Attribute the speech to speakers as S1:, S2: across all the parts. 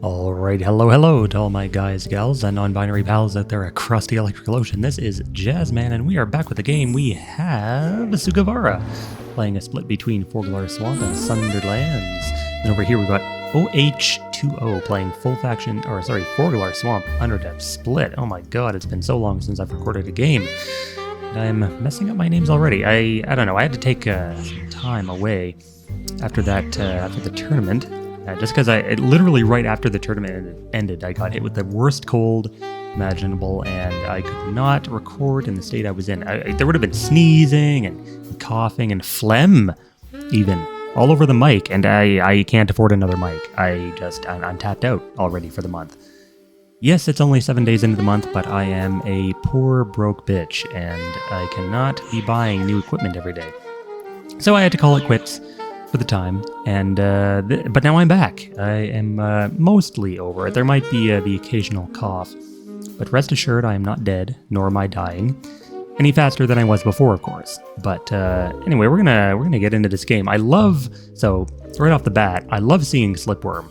S1: Alright, hello to all my guys, gals, and non-binary pals out there across the electrical ocean. This is Jazzman, and we are back with a game. We have Sugavara, playing a split between Forglar Swamp and Sundered Lands. And over here we've got OH2O playing Forglar Swamp Underdepth Split. Oh my god, it's been so long since I've recorded a game. I'm messing up my names already. I don't know, I had to take some time away after the tournament. Just because literally right after the tournament ended, I got hit with the worst cold imaginable, and I could not record in the state I was in. There would have been sneezing and coughing and phlegm, even, all over the mic, and I can't afford another mic. I'm tapped out already for the month. Yes, it's only 7 days into the month, but I am a poor, broke bitch, and I cannot be buying new equipment every day. So I had to call it quits for the time, and but now I'm back. I am mostly over it. There might be the occasional cough, but rest assured I am not dead, nor am I dying any faster than I was before, of course. But anyway, we're gonna get into this game. Right off the bat, I love seeing Slipworm.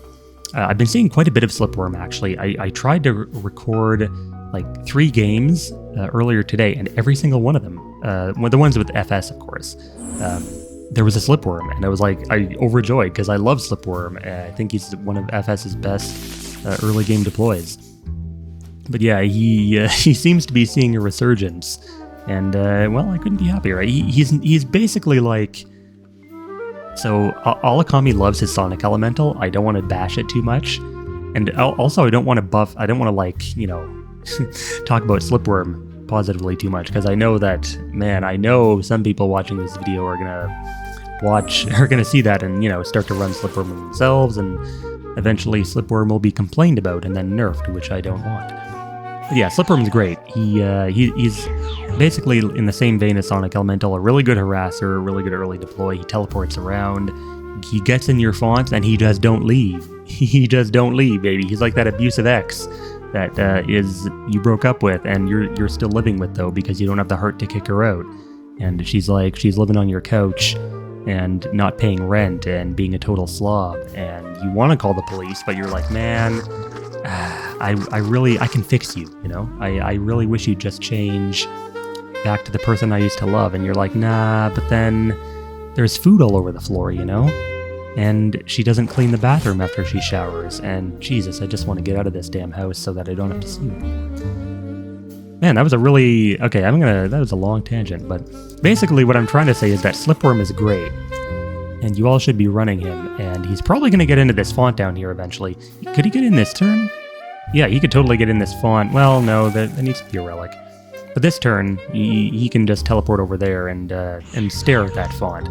S1: I've been seeing quite a bit of Slipworm, actually. I tried to record like 3 games earlier today, and every single one of them, the ones with FS, of course, there was a Slipworm, and I was overjoyed because I love Slipworm. I think he's one of FS's best early game deploys. But yeah, he seems to be seeing a resurgence, and well, I couldn't be happier. He's basically like, so Alakami loves his Sonic Elemental. I don't want to bash it too much, and also I don't want to talk about Slipworm positively too much, because I know some people watching this video are gonna see that and start to run Slipworm themselves, and eventually Slipworm will be complained about and then nerfed, which I don't want. But yeah, Slipworm's great. He's basically in the same vein as Sonic Elemental, a really good harasser, a really good early deploy. He teleports around, he gets in your font, and he just don't leave. He just don't leave, baby. He's like that abusive ex that you broke up with and you're still living with, though, because you don't have the heart to kick her out. And she's living on your couch and not paying rent and being a total slob, and you want to call the police, but you're like, man, I can fix you, I really wish you'd just change back to the person I used to love. And you're like, nah, but then there's food all over the floor, and she doesn't clean the bathroom after she showers, and Jesus, I just want to get out of this damn house so that I don't have to see you. Man, that was that was a long tangent, but basically what I'm trying to say is that Slipworm is great, and you all should be running him, and he's probably going to get into this font down here eventually. Could he get in this turn? Yeah, he could totally get in this font. Well, no, that needs to be a relic. But this turn, he can just teleport over there and stare at that font.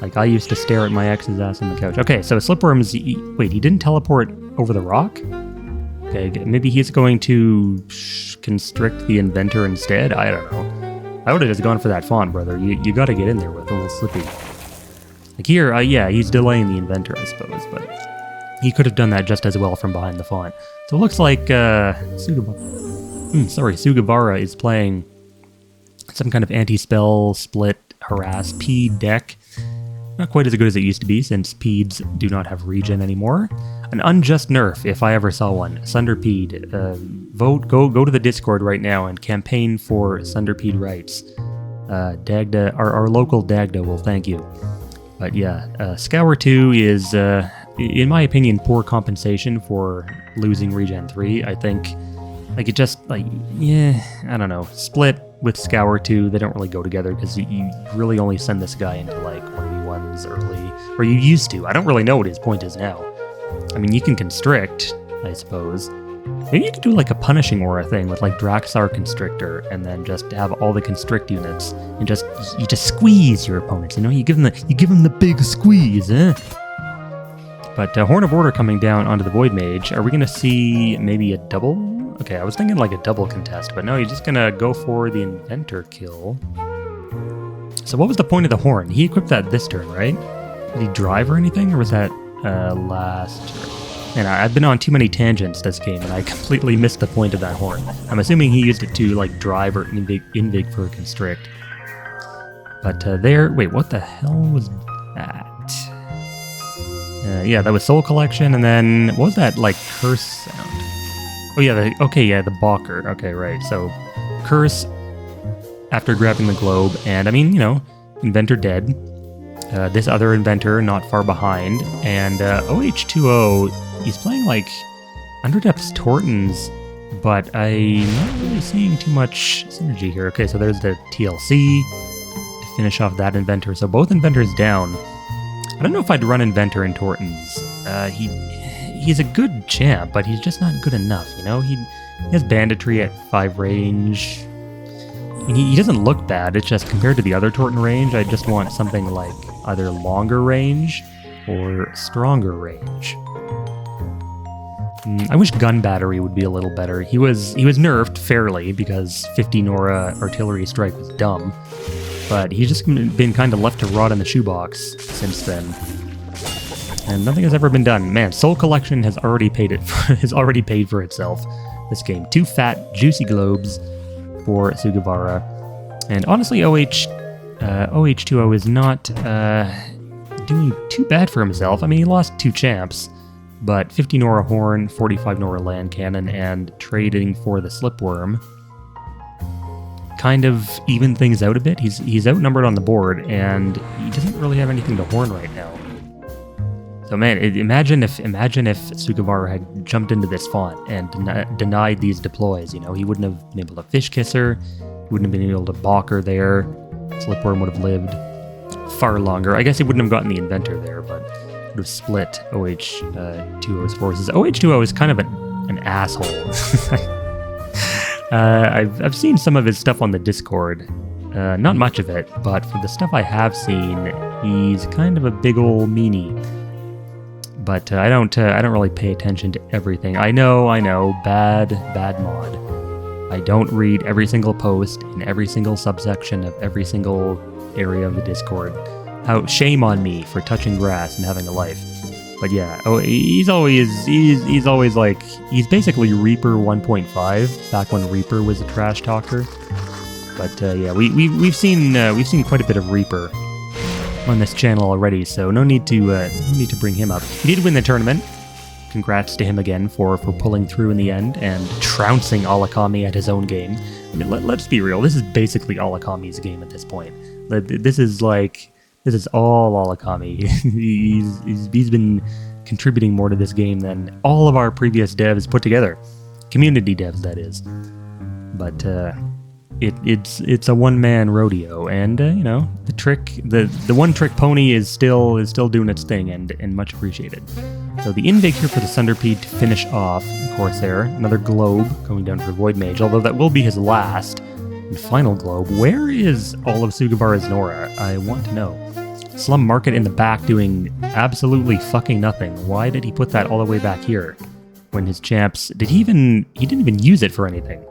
S1: Like I used to stare at my ex's ass on the couch. Okay, so Slipworm's... Wait, he didn't teleport over the rock? Okay, maybe he's going to constrict the inventor instead? I don't know. I would have just gone for that font, brother. You gotta get in there with a little Slippy. Like here, yeah, he's delaying the inventor, I suppose, but he could have done that just as well from behind the font. So it looks like Sugavara is playing some kind of anti-spell, split, harass, Pede deck. Not quite as good as it used to be, since Peds do not have regen anymore. An unjust nerf, if I ever saw one. Sunderpede. Vote, go to the Discord right now and campaign for Sunderpede rights. Dagda, our local Dagda will thank you. But yeah, Scour 2 is, in my opinion, poor compensation for losing regen 3. I think, I don't know. Split with Scour 2, they don't really go together, because you really only send this guy into 1v1s early, or you used to. I don't really know what his point is now. I mean, you can constrict, I suppose. Maybe you could do a punishing aura thing with Draxar Constrictor, and then just have all the constrict units, and you just squeeze your opponents. You give them the big squeeze, eh? But Horn of Order coming down onto the Void Mage. Are we gonna see maybe a double? Okay, I was thinking a double contest, but no, he's just gonna go for the inventor kill. So what was the point of the horn? He equipped that this turn, right? Did he drive or anything, or was that last turn? And I've been on too many tangents this game, and I completely missed the point of that horn. I'm assuming he used it to drive or invig for a constrict. But wait, what the hell was that? Yeah, that was Soul Collection, and then what was that like curse sound? Oh yeah, the Balker. Okay, right. So curse after grabbing the globe, and I mean, you know, inventor dead. This other inventor not far behind, and OH2O. He's playing like Underdepth's Tortons, but I'm not really seeing too much synergy here. Okay, so there's the TLC to finish off that inventor. So both inventors down. I don't know if I'd run inventor in Tortons. He's a good champ, but he's just not good enough, you know? He has banditry at 5 range. And he doesn't look bad, it's just compared to the other Torton range, I just want something like either longer range or stronger range. I wish gun battery would be a little better. He was nerfed fairly because 50 Nora artillery strike was dumb, but he's just been kind of left to rot in the shoebox since then. And nothing has ever been done. Man, Soul Collection has already paid for itself this game. 2 fat, juicy globes for Sugavara. And honestly, OH2O is not doing too bad for himself. I mean, he lost 2 champs, but 50 Nora Horn, 45 Nora Land Cannon, and trading for the Slipworm kind of even things out a bit. He's outnumbered on the board, and he doesn't really have anything to horn right now. So man, imagine if Sugavara had jumped into this font and denied these deploys. You know, he wouldn't have been able to Fish Kisser, he wouldn't have been able to Balker there. Slipworm would have lived far longer. I guess he wouldn't have gotten the inventor there, but would have split OH2O's forces. OH2O is kind of an asshole. I've seen some of his stuff on the Discord. Not much of it, but for the stuff I have seen, he's kind of a big ol' meanie. But I don't really pay attention to everything. I know, bad mod. I don't read every single post in every single subsection of every single area of the Discord. Shame on me for touching grass and having a life. But yeah, he's basically Reaper 1.5 back when Reaper was a trash talker. But yeah, we've seen quite a bit of Reaper on this channel already, so no need to bring him up. He did win the tournament. Congrats to him again for pulling through in the end and trouncing Alakami at his own game. I mean, let's be real. This is basically Alakami's game at this point. This is all Alakami. He's been contributing more to this game than all of our previous devs put together. Community devs, that is. But it's a one-man rodeo, and you know, the one-trick pony is still doing its thing, and much appreciated. So the Invig here for the Sunderpede to finish off Corsair. Another globe going down for Void Mage, although that will be his last and final globe. Where is all of Sugavara's Nora? I want to know. Slum Market in the back doing absolutely fucking nothing. Why did he put that all the way back here? When his champs... He didn't even use it for anything.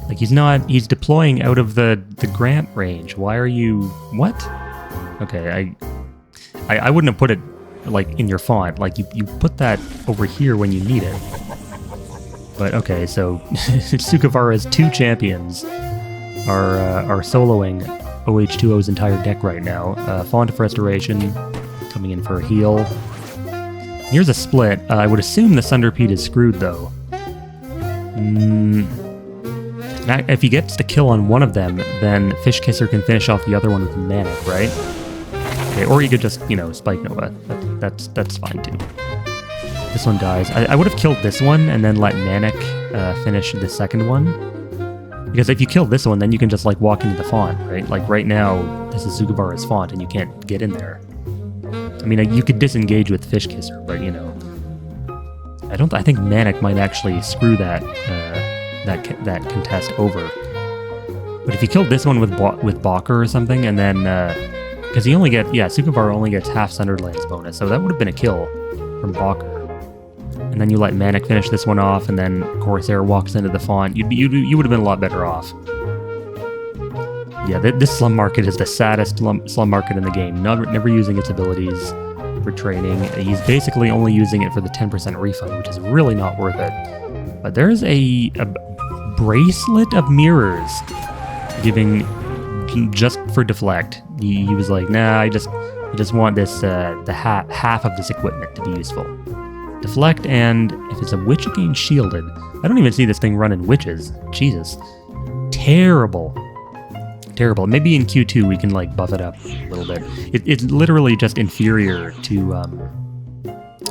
S1: Like, he's deploying out of the Grant range. Why are you... What? Okay, I wouldn't have put it, like, in your font. Like, you put that over here when you need it. But, okay, so Sugavara's 2 champions are soloing OH2O's entire deck right now. Font of Restoration coming in for a heal. Here's a split. I would assume the Sunderpede is screwed, though. If he gets the kill on one of them, then Fish Kisser can finish off the other one with Manic, right? Okay, or you could just, you know, Spike Nova. That's fine, too. This one dies. I would have killed this one and then let Manic finish the second one. Because if you kill this one, then you can just, like, walk into the font, right? Like, right now, this is Sugavara's font, and you can't get in there. I mean, you could disengage with Fish Kisser, but, you know... I think Manic might actually screw that contest over. But if you killed this one with Balker or something, and then... Because Sugavara only gets half Sunderland's bonus, so that would have been a kill from Balker. And then you let Manic finish this one off, and then Corsair walks into the font. You would have been a lot better off. Yeah, this Slum Market is the saddest Slum Market in the game. Never using its abilities for training. He's basically only using it for the 10% refund, which is really not worth it. But there's a bracelet of mirrors giving just for deflect. He was like, nah, I I just want this the half of this equipment to be useful. Deflect, and if it's a witch, it gains shielded. I don't even see this thing running witches. Jesus. Terrible. Terrible. Maybe in Q2 we can like buff it up a little bit. It's literally just inferior to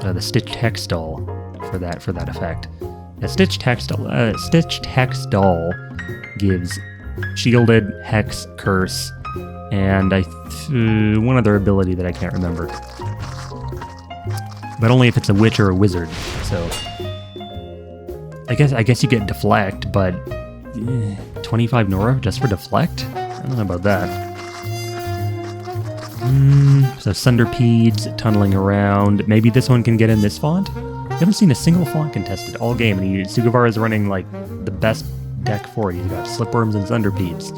S1: the Stitched Hex doll for that effect. A Stitched Hex doll gives shielded, hex, curse, and one other ability that I can't remember. But only if it's a witch or a wizard. So I guess you get deflect, but 25 Nora just for deflect? I don't know about that. So Sunderpedes tunneling around. Maybe this one can get in this font? I haven't seen a single font contested all game, and Sugavara is running like the best deck for it. He's got Slipworms and Sunderpedes.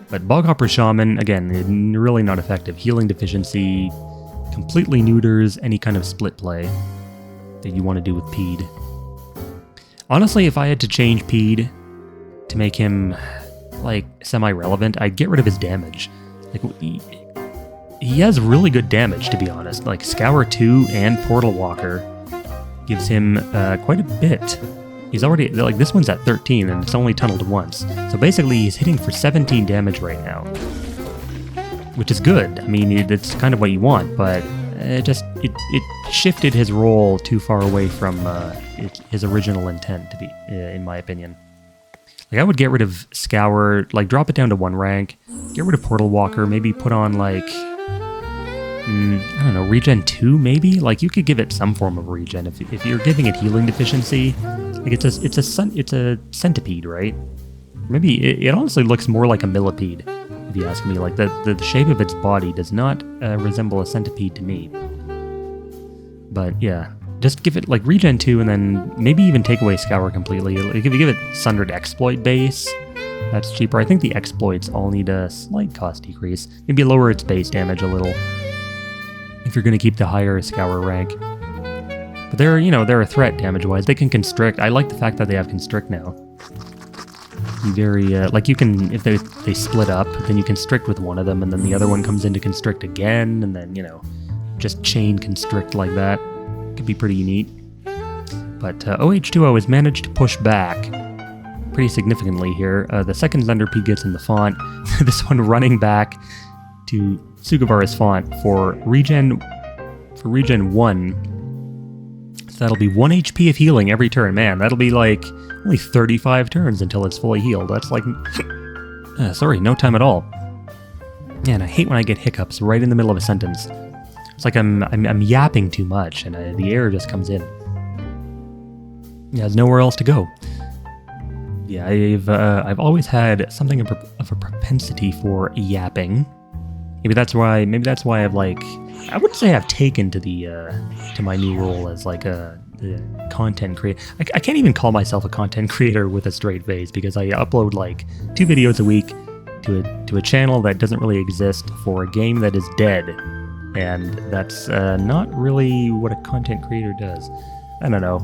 S1: But Boghopper Shaman, again, really not effective. Healing deficiency, completely neuters any kind of split play that you want to do with Pede. Honestly, if I had to change Pede to make him like semi-relevant, I'd get rid of his damage. Like he has really good damage, to be honest. Like Scour 2 and Portal Walker gives him quite a bit. He's already, like, this one's at 13 and it's only tunneled once. So basically he's hitting for 17 damage right now, which is good. I mean, it's kind of what you want, but it shifted his role too far away from his original intent, to be, in my opinion. Like, I would get rid of Scour, like, drop it down to 1 rank, get rid of Portal Walker, maybe put on, like, I don't know, regen 2, maybe? Like, you could give it some form of regen if you're giving it healing deficiency. Like, it's a centipede, right? Maybe it honestly looks more like a millipede, if you ask me. Like, the shape of its body does not resemble a centipede to me. But, yeah. Just give it, like, regen 2, and then maybe even take away Scour completely. Like, if you give it Sundered Exploit base, that's cheaper. I think the exploits all need a slight cost decrease. Maybe lower its base damage a little, if you're going to keep the higher Scour rank. But they're a threat damage-wise. They can constrict. I like the fact that they have constrict now. You very, like, you can, if they split up, then you constrict with one of them, and then the other one comes in to constrict again, and then, just chain constrict like that. Could be pretty neat. But OH2O has managed to push back pretty significantly here. The second Sunderpede gets in the font. This one running back to Sugavara's font for regen 1. So that'll be 1 HP of healing every turn. Man, that'll be like only 35 turns until it's fully healed. That's like sorry, no time at all. Man, I hate when I get hiccups right in the middle of a sentence. It's like I'm yapping too much, and the air just comes in. Yeah, there's nowhere else to go. Yeah, I've always had something of a propensity for yapping. Maybe that's why I've, like, I wouldn't say I've taken to my new role as like a content creator. I can't even call myself a content creator with a straight face, because I upload like 2 videos a week to a channel that doesn't really exist for a game that is dead. And that's not really what a content creator does. I don't know.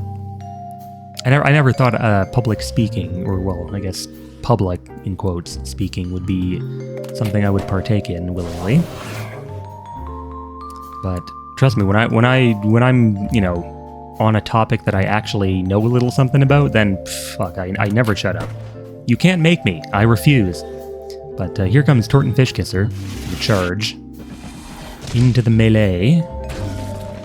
S1: I never thought public speaking, or, well, I guess public, in quotes, speaking would be something I would partake in willingly. But trust me, when I'm on a topic that I actually know a little something about, then fuck, I never shut up. You can't make me. I refuse. But here comes Torton Fishkisser, the charge. Into the melee.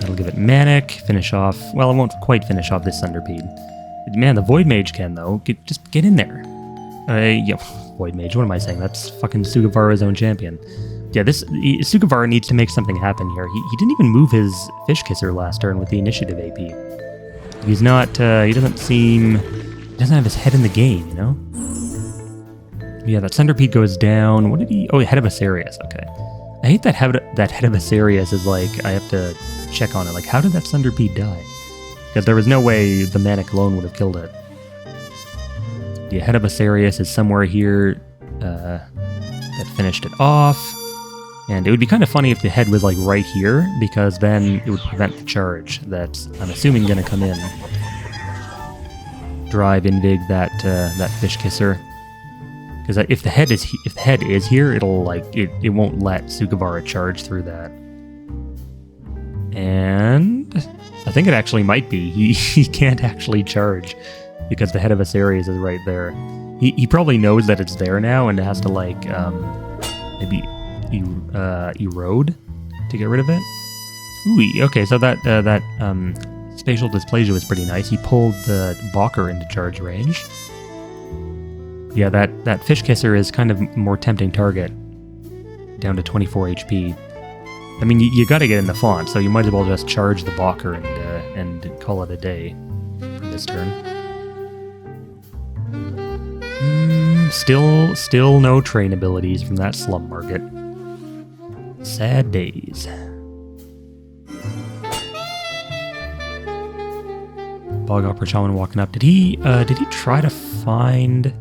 S1: That'll give it Manic, finish off... Well, it won't quite finish off this Sunderpede. Man, the Void Mage can, though. Just get in there. Yeah, Void Mage, what am I saying? That's fucking Sugavara's own champion. Yeah, Sugavara needs to make something happen here. He didn't even move his Fishkisser last turn with the initiative AP. He's not... he doesn't have his head in the game, Yeah, that Sunderpede goes down. What did he... Oh, Head of Asarius, okay. I hate that Head of Asarius is like, I have to check on it. Like, how did that Sunderpede die? Because there was no way the Manic alone would have killed it. The Head of Asarius is somewhere here that finished it off. And it would be kind of funny if the head was like right here, because then it would prevent the charge that's, I'm assuming, going to come in. Drive Invig that Fishkisser. Because if the head is here, it'll like it won't let Sugavara charge through that. And I think it actually might be. He can't actually charge because the head of Asarius is right there. He probably knows that it's there now and has to like maybe erode to get rid of it. Ooh, okay, so that spatial dysplasia was pretty nice. He pulled the Balker into charge range. Yeah, that fish kisser is kind of more tempting target. Down to 24 HP. I mean, you got to get in the font, so you might as well just charge the Balker and call it a day for this turn. Still no train abilities from that slum market. Sad days. Bog Opera Shaman walking up. Did he try to find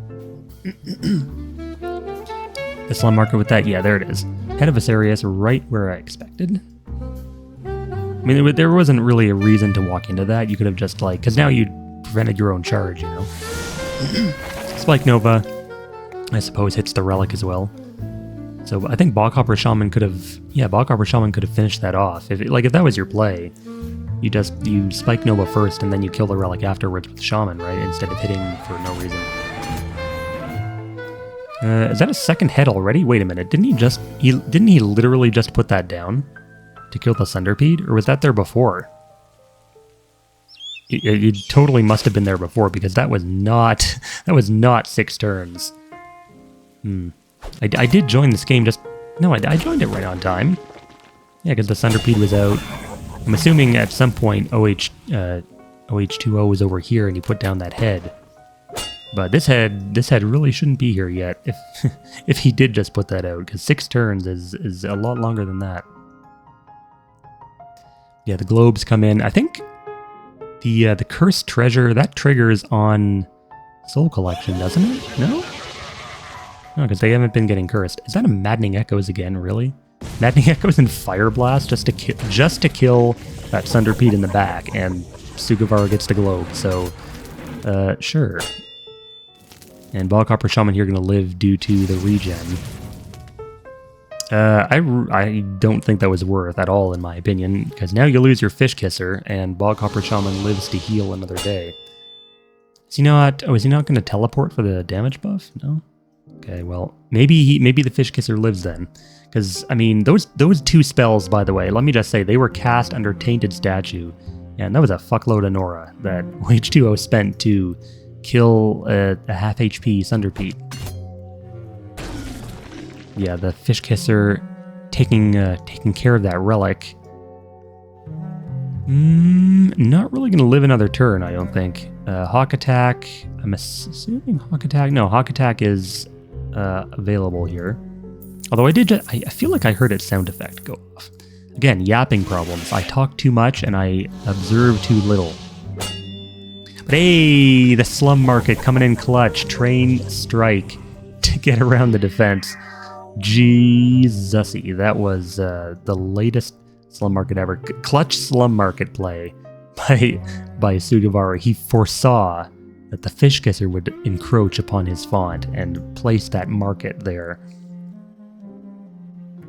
S1: the slum market with that? Yeah, there it is. Head of Asarius, right where I expected. I mean, there wasn't really a reason to walk into that. You could have just like, because now you prevented your own charge, you know. Spike Nova, I suppose, hits the relic as well. So I think Boghopper Shaman could have, Boghopper Shaman could have finished that off. If that was your play, you Spike Nova first and then you kill the relic afterwards with Shaman, right? Instead of hitting for no reason. Is that a second head already? Wait a minute, didn't he literally just put that down to kill the Centipede, or was that there before? It totally must have been there before, because that was not 6 turns. I did join this game I joined it right on time. Yeah, because the Centipede was out. I'm assuming at some point OH2O was over here and he put down that head. But this head really shouldn't be here yet if he did just put that out, because 6 turns is a lot longer than that. Yeah, the globes come in. I think the cursed treasure, that triggers on Soul Collection, doesn't it? No? No, because they haven't been getting cursed. Is that a Maddening Echoes again, really? Maddening Echoes and Fire Blast just to kill that Centipede in the back, and Sugavara gets the globe, so sure. And Boghopper Shaman here going to live due to the regen. I don't think that was worth at all, in my opinion, because now you lose your Fish Kisser, and Boghopper Shaman lives to heal another day. Is he not? Oh, is he not going to teleport for the damage buff? No. Okay, well, maybe the Fish Kisser lives then, because I mean those 2 spells, by the way, let me just say they were cast under Tainted Statue, and that was a fuckload of Nora that OH2O spent to kill a half HP Centipede. Yeah, the Fish Kisser taking care of that relic. Not really going to live another turn, I don't think. Hawk Attack, I'm assuming Hawk Attack. No, Hawk Attack is available here. Although I feel like I heard its sound effect go off. Again, yapping problems. I talk too much and I observe too little. But hey, the slum market coming in clutch. Train strike to get around the defense. Jesus-y. That was the latest slum market ever. Clutch slum market play by Sugavara. He foresaw that the Fish Kisser would encroach upon his font and place that market there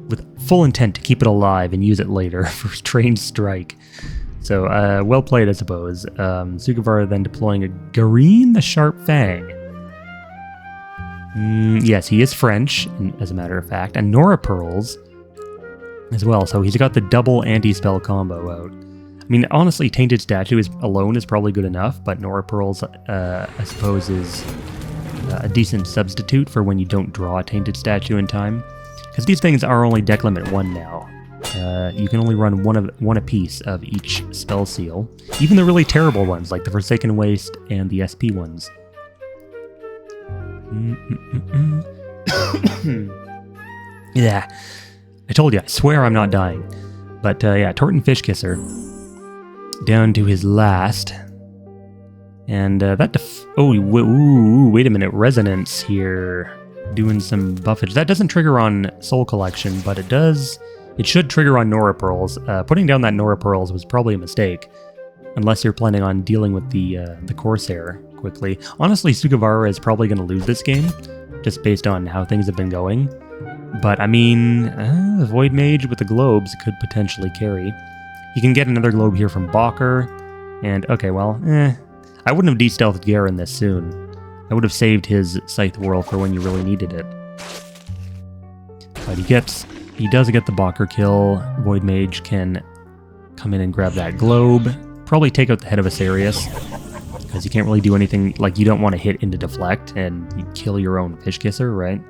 S1: with full intent to keep it alive and use it later for train strike. So, well played, I suppose. Sugavara then deploying a Gareen the Sharp Fang. Yes, he is French, as a matter of fact, and Nora Pearls as well, so he's got the double anti-spell combo out. I mean, honestly, Tainted Statue alone is probably good enough, but Nora Pearls, I suppose, is a decent substitute for when you don't draw a Tainted Statue in time. Because these things are only deck limit 1 now. You can only run one apiece of each spell seal. Even the really terrible ones, like the Forsaken Waste and the SP ones. Yeah, I told you, I swear I'm not dying. But yeah, Torton Fish Kisser down to his last. And wait a minute, Resonance here doing some buffage. That doesn't trigger on Soul Collection, but it does. It should trigger on Nora Pearls. Putting down that Nora Pearls was probably a mistake, unless you're planning on dealing with the Corsair quickly. Honestly, Sugavara is probably going to lose this game, just based on how things have been going. But I mean, the Void Mage with the globes could potentially carry. He can get another globe here from Balker, and okay, well, I wouldn't have de-stealthed Garen this soon. I would have saved his Scythe Whirl for when you really needed it. But he does get the Balker kill. Void Mage can come in and grab that globe. Probably take out the head of Asarius, because you can't really do anything, like you don't want to hit into deflect and you kill your own Fish Kisser, right?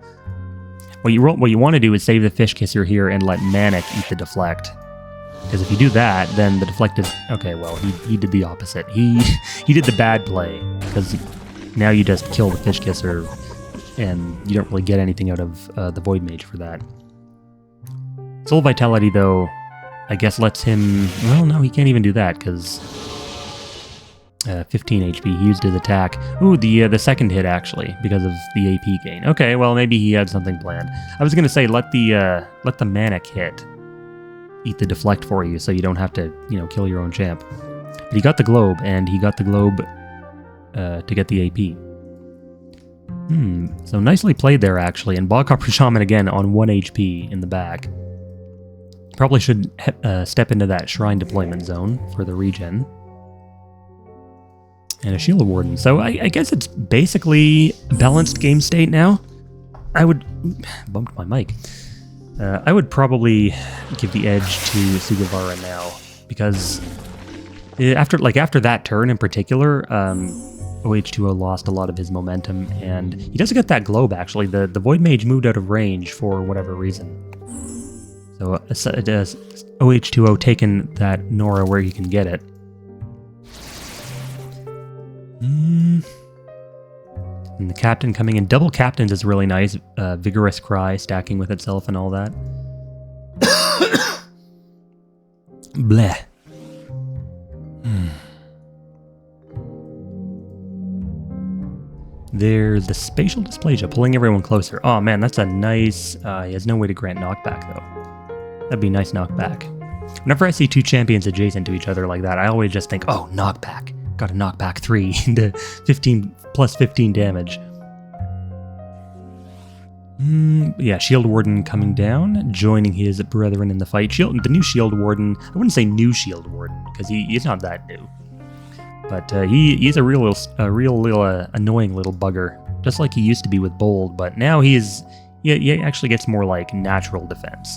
S1: What you want to do is save the Fish Kisser here and let Manic eat the deflect. Because if you do that, then the deflect is... Okay, well, he did the opposite. He did the bad play, because now you just kill the Fish Kisser, and you don't really get anything out of the Void Mage for that. Soul Vitality, though, I guess lets him... Well, no, he can't even do that, because... 15 HP, he used his attack. Ooh, the second hit, actually, because of the AP gain. Okay, well, maybe he had something planned. I was going to say, let the Manic hit eat the deflect for you, so you don't have to, kill your own champ. But he got the globe, and he got the globe to get the AP. So nicely played there, actually. And Bog Copper Shaman again on 1 HP in the back. Probably should step into that Shrine deployment zone for the regen. And a Shield Warden. So I guess it's basically a balanced game state now. I would... Bumped my mic. I would probably give the edge to Sugavara now, because after that turn in particular, OH2O lost a lot of his momentum, and he doesn't get that globe, actually. The Void Mage moved out of range for whatever reason. So it does OH2O taken that Nora where he can get it. And the Captain coming in. Double Captains is really nice. Vigorous Cry stacking with itself and all that. Bleh. There's the Spatial Dysplasia, pulling everyone closer. Oh man, that's a nice... he has no way to grant knockback, though. That'd be a nice knockback. Whenever I see two champions adjacent to each other like that, I always just think, oh, knockback. Got to knock back 3 into 15 plus 15 damage. Yeah, Shield Warden coming down, joining his brethren in the fight. The new Shield Warden, I wouldn't say new Shield Warden, because he's not that new. But he's a real little annoying little bugger, just like he used to be with Bold, but now he actually gets more like natural defense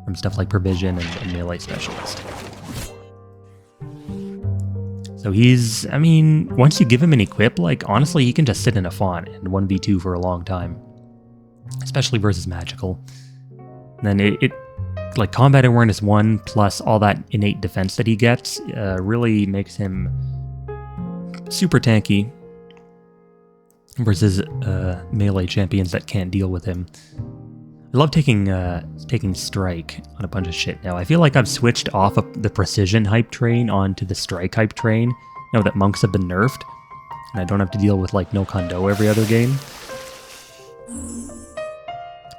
S1: from stuff like Provision and Melee Specialist. So once you give him an equip, honestly, he can just sit in a font and 1v2 for a long time. Especially versus Magical. And then Combat Awareness 1 plus all that innate defense that he gets really makes him super tanky versus melee champions that can't deal with him. I love taking Strike on a bunch of shit now. I feel like I've switched off of the Precision hype train onto the Strike hype train now that monks have been nerfed, and I don't have to deal with no Kondo every other game.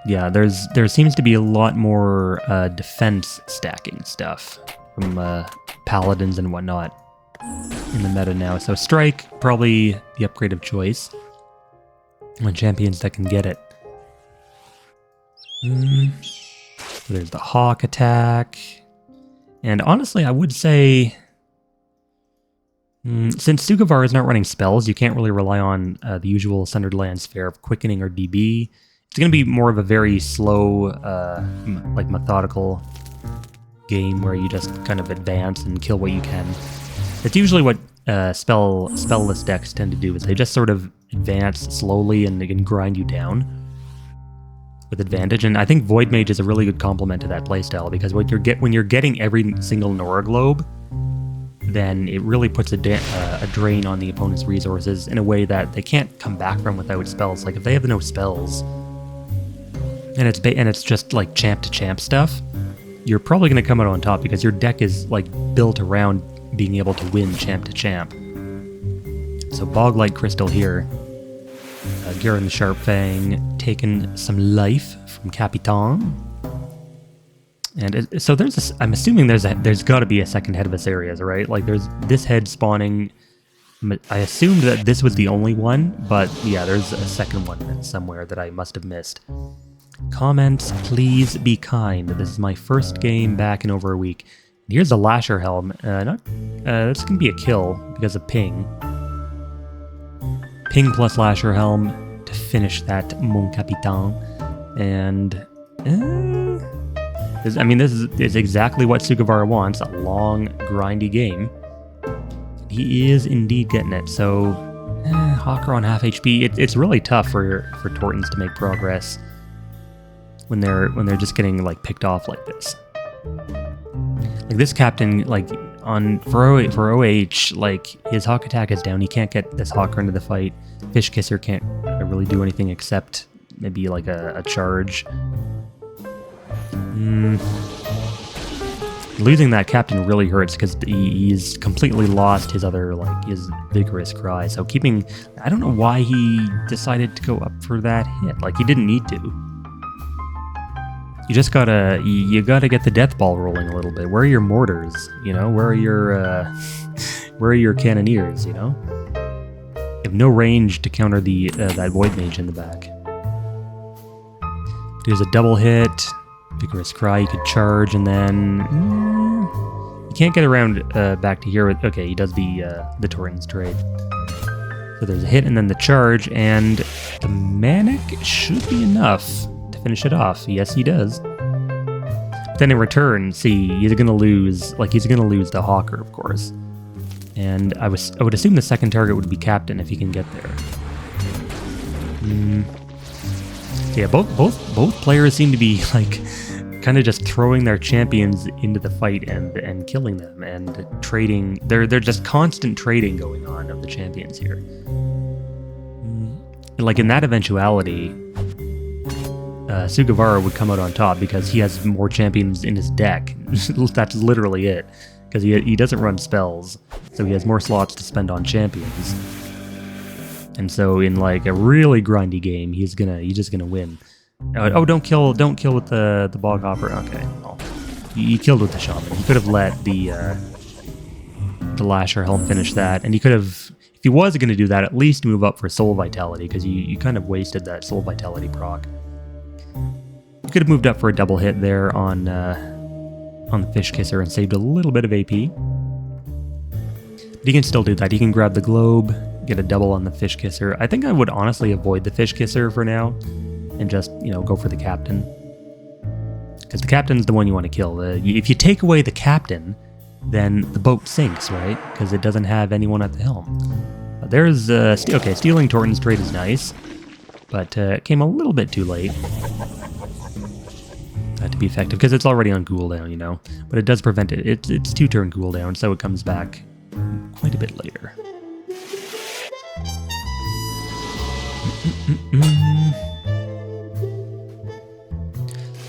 S1: Yeah, there seems to be a lot more defense stacking stuff from paladins and whatnot in the meta now. So Strike, probably the upgrade of choice on champions that can get it. There's the Hawk attack. And honestly, I would say, since Sugavara is not running spells, you can't really rely on the usual Sundered Land Sphere of Quickening or DB. It's going to be more of a very slow, methodical game where you just kind of advance and kill what you can. It's usually what spellless decks tend to do, is they just sort of advance slowly and they can grind you down with advantage. And I think Void Mage is a really good complement to that playstyle, because when you're getting every single Nora Globe, then it really puts a drain on the opponent's resources in a way that they can't come back from without spells. Like if they have no spells, and it's just like champ to champ stuff, you're probably going to come out on top because your deck is built around being able to win champ to champ. So Boglight Crystal here. Garen the Sharp Fang taking some life from Capitan. And so I'm assuming there's got to be a second head of Asarius, right? There's this head spawning I assumed that this was the only one, but yeah, there's a second one somewhere that I must have missed. Comments, please be kind. This is my first game back in over a week. Here's a Lasher Helm. That's gonna be a kill because of ping. Ping plus Lasher Helm to finish that Mon Capitan. And I mean, this is exactly what Sugavara wants, a long, grindy game. He is indeed getting it, so Hawker on half HP. It's really tough for Tortons to make progress when they're just getting like picked off like this. Like this captain, like for OH, like his Hawk attack is down. He can't get this Hawker into the fight. Fish Kisser can't really do anything except maybe like a charge. Losing that captain really hurts because he's completely lost his other, like, his vigorous cry. So I don't know why he decided to go up for that hit. Like, he didn't need to. You just gotta get the death ball rolling a little bit. Where are your mortars? You know, where are your cannoneers? You know, you have no range to counter that void mage in the back. There's a double hit. Vigorous Cry, you could charge, and then you can't get around back to here. Okay, he does the Torrens trade. So there's a hit, and then the charge, and the Manic should be enough to finish it off. Yes, he does. But then in return, see, he's gonna lose the Hawker, of course. And I would assume the second target would be Captain if he can get there. So yeah, both players seem to be like kind of just throwing their champions into the fight and killing them and trading. They're just constant trading going on of the champions here. Like in that eventuality, Sugavara would come out on top because he has more champions in his deck. That's literally it. Because he doesn't run spells, so he has more slots to spend on champions. And so in like a really grindy game, he's just gonna win. Oh, don't kill with the Bog Hopper. Okay, well, he killed with the Shaman. He could have let the Lasher Helm finish that, and he could have, if he was gonna do that, at least move up for Soul Vitality, because you kind of wasted that Soul Vitality proc. You could have moved up for a double hit there on the Fish Kisser and saved a little bit of AP. But he can still do that. He can grab the globe, get a double on the Fish Kisser. I think I would honestly avoid the Fish Kisser for now and just, go for the Captain. Because the Captain's the one you want to kill. If you take away the Captain, then the boat sinks, right? Because it doesn't have anyone at the helm. There's... okay, stealing Torton's trade is nice, but it came a little bit too late to be effective, because it's already on cooldown, But it does prevent it. It's 2-turn cooldown, so it comes back quite a bit later.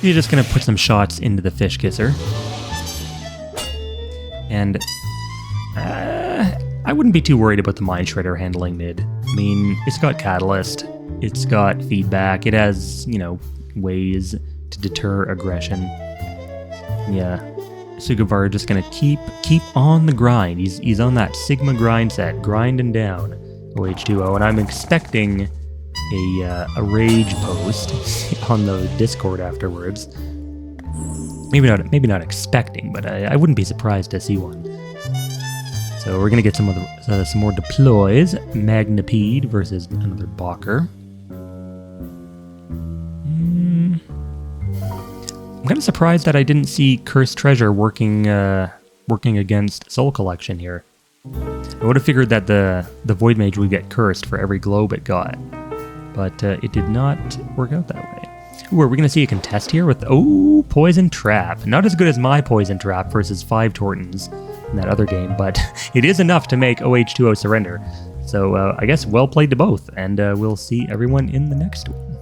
S1: You're just gonna put some shots into the Fish Kisser. And I wouldn't be too worried about the Mind Shredder handling mid. I mean, it's got Catalyst, it's got feedback, it has, ways to deter aggression. Yeah, Sugavara just gonna keep on the grind. He's on that Sigma grind set, grinding down OH2O, and I'm expecting a rage post on the Discord afterwards. Maybe not expecting, but I wouldn't be surprised to see one. So we're gonna get some more deploys. Magnipede versus another Balker. I'm kind of surprised that I didn't see Cursed Treasure working against Soul Collection here. I would have figured that the Void Mage would get cursed for every globe it got, but it did not work out that way. Ooh, are we going to see a contest here with... Oh, Poison Trap. Not as good as my Poison Trap versus 5 Tortons in that other game, but it is enough to make OH2O surrender. So I guess well played to both, and we'll see everyone in the next one.